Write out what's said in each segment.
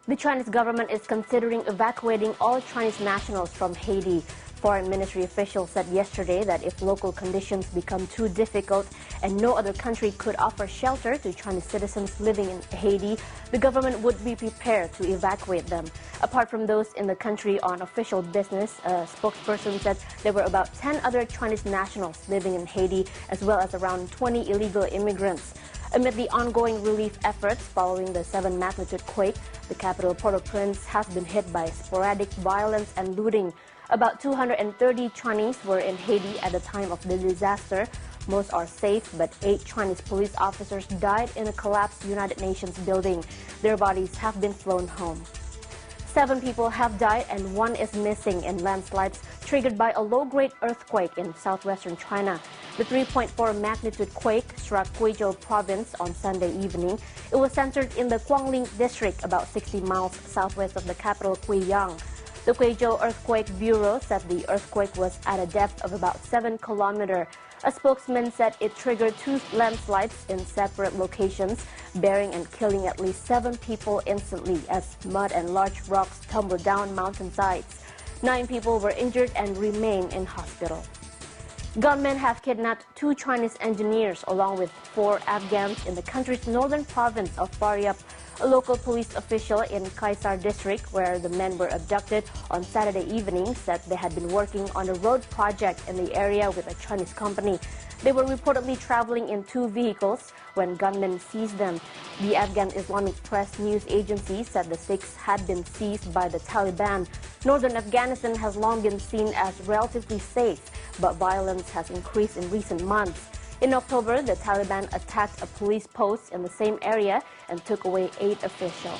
The Chinese government is considering evacuating all Chinese nationals from Haiti. Foreign ministry officials said yesterday that if local conditions become too difficult and no other country could offer shelter to Chinese citizens living in Haiti, the government would be prepared to evacuate them. Apart from those in the country on official business, a spokesperson said there were about 10 other Chinese nationals living in Haiti, as well as around 20 illegal immigrants. Amid the ongoing relief efforts following the 7-magnitude quake, the capital Port-au-Prince has been hit by sporadic violence and looting. About 230 Chinese were in Haiti at the time of the disaster. Most are safe, but 8 Chinese police officers died in a collapsed United Nations building. Their bodies have been flown home. 7 people have died and 1 is missing in landslides triggered by a low-grade earthquake in southwestern China. The 3.4 magnitude quake struck Guizhou province on Sunday evening. It was centered in the Guangling district, about 60 miles southwest of the capital Guiyang. The Guizhou Earthquake Bureau said the earthquake was at a depth of about 7 kilometers. A spokesman said it triggered 2 landslides in separate locations, burying and killing at least 7 people instantly as mud and large rocks tumbled down mountainsides. 9 people were injured and remain in hospital. Gunmen have kidnapped 2 Chinese engineers along with 4 Afghans in the country's northern province of Faryab. A local police official in Kaisar district, where the men were abducted on Saturday evening, said they had been working on a road project in the area with a Chinese company. They were reportedly traveling in 2 vehicles when gunmen seized them. The Afghan Islamic Press news agency said the 6 had been seized by the Taliban. Northern Afghanistan has long been seen as relatively safe, but violence has increased in recent months. In October, the Taliban attacked a police post in the same area and took away 8 officials.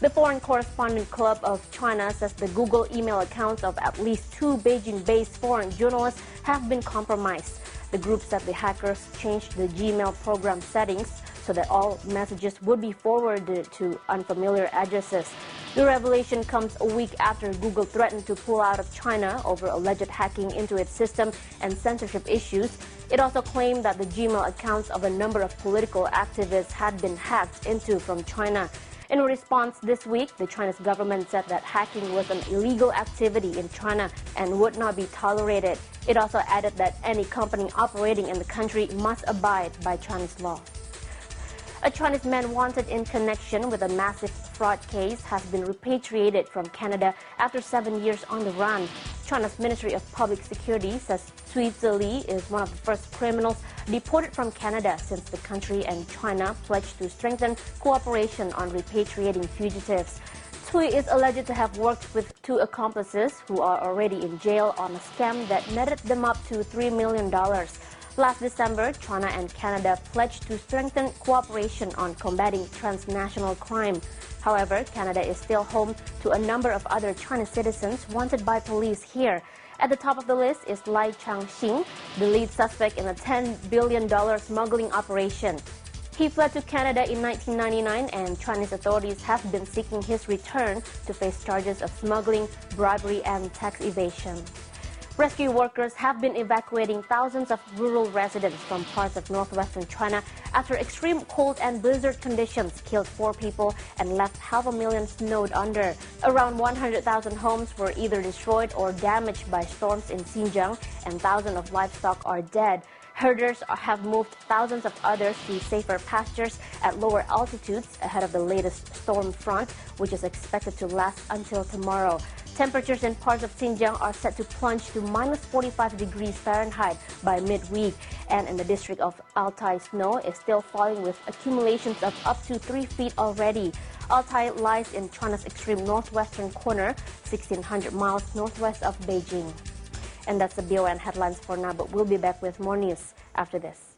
The Foreign Correspondent Club of China says the Google email accounts of at least 2 Beijing-based foreign journalists have been compromised. The group said the hackers changed the Gmail program settings so that all messages would be forwarded to unfamiliar addresses. The revelation comes a week after Google threatened to pull out of China over alleged hacking into its system and censorship issues. It also claimed that the Gmail accounts of a number of political activists had been hacked into from China. In response this week, the Chinese government said that hacking was an illegal activity in China and would not be tolerated. It also added that any company operating in the country must abide by Chinese law. A Chinese man wanted in connection with a massive fraud case has been repatriated from Canada after 7 years on the run. China's Ministry of Public Security says Cui Zili is one of the first criminals deported from Canada since the country and China pledged to strengthen cooperation on repatriating fugitives. Cui is alleged to have worked with 2 accomplices who are already in jail on a scam that netted them up to $3 million. Last December, China and Canada pledged to strengthen cooperation on combating transnational crime. However, Canada is still home to a number of other Chinese citizens wanted by police here. At the top of the list is Lai Changxing, the lead suspect in a $10 billion smuggling operation. He fled to Canada in 1999, and Chinese authorities have been seeking his return to face charges of smuggling, bribery, and tax evasion. Rescue workers have been evacuating thousands of rural residents from parts of northwestern China after extreme cold and blizzard conditions killed 4 people and left 500,000 snowed under. Around 100,000 homes were either destroyed or damaged by storms in Xinjiang, and thousands of livestock are dead. Herders have moved thousands of others to safer pastures at lower altitudes ahead of the latest storm front, which is expected to last until tomorrow. Temperatures in parts of Xinjiang are set to plunge to minus 45 degrees Fahrenheit by midweek, and in the district of Altai, snow is still falling with accumulations of up to 3 feet already. Altai lies in China's extreme northwestern corner, 1,600 miles northwest of Beijing. And that's the BON headlines for now, but we'll be back with more news after this.